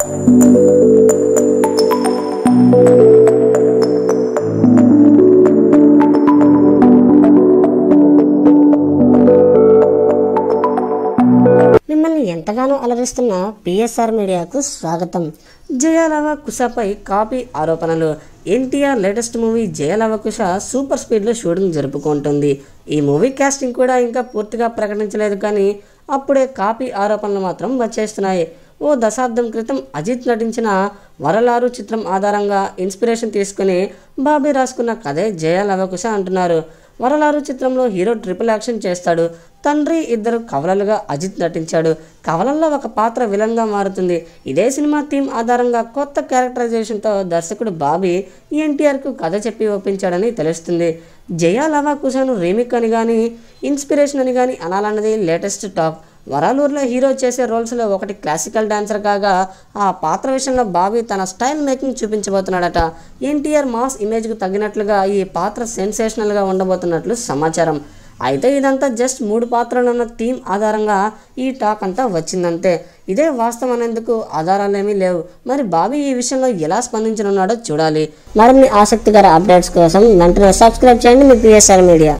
మిమ్మల్ని ఎంతగానో అలరిస్తున్న పిఎస్ఆర్ మీడియాకు స్వాగతం. జయలవ కుశపై కాపీ ఆరోపణలు. ఎన్టీఆర్ లేటెస్ట్ మూవీ జయలవ కుశ సూపర్ స్పీడ్లో షూటింగ్ జరుపుకుంటుంది. ఈ మూవీ కాస్టింగ్ కూడా ఇంకా పూర్తిగా ప్రకటించలేదు, కానీ అప్పుడే కాపీ ఆరోపణలు మాత్రం వచ్చేస్తున్నాయి. ఓ దశాబ్దం క్రితం అజిత్ నటించిన వరలారు చిత్రం ఆధారంగా ఇన్స్పిరేషన్ తీసుకుని బాబీ రాసుకున్న కథే జయలవ కుశ అంటున్నారు. వరలారు చిత్రంలో హీరో ట్రిపుల్ యాక్షన్ చేస్తాడు. తండ్రి ఇద్దరు కవలలుగా అజిత్ నటించాడు. కవలల్లో ఒక పాత్ర విలన్గా మారుతుంది. ఇదే సినిమా థీమ్ ఆధారంగా కొత్త క్యారెక్టరైజేషన్తో దర్శకుడు బాబీ ఎన్టీఆర్కు కథ చెప్పి ఒప్పించాడని తెలుస్తుంది. జయలవ కుశను రీమేక్ అని కానీ ఇన్స్పిరేషన్ అని కానీ అనాలన్నది లేటెస్ట్ టాక్. వరాలూరులో హీరో చేసే రోల్స్లో ఒకటి క్లాసికల్ డాన్సర్ కాగా, ఆ పాత్ర విషయంలో బాబీ తన స్టైల్ మేకింగ్ చూపించబోతున్నాడట. ఎన్టీఆర్ మాస్ ఇమేజ్కు తగ్గినట్లుగా ఈ పాత్ర సెన్సేషనల్గా ఉండబోతున్నట్లు సమాచారం. అయితే ఇదంతా జస్ట్ 3 పాత్రలున్న థీమ్ ఆధారంగా ఈ టాక్ అంతా వచ్చిందంతే. ఇదే వాస్తవం అనేందుకు ఆధారాలేమీ లేవు. మరి బాబీ ఈ విషయంలో ఎలా స్పందించనున్నాడో చూడాలి. మరిన్ని ఆసక్తికర అప్డేట్స్ కోసం వెంటనే సబ్స్క్రైబ్ చేయండి మీ పిఎస్ఆర్ మీడియా.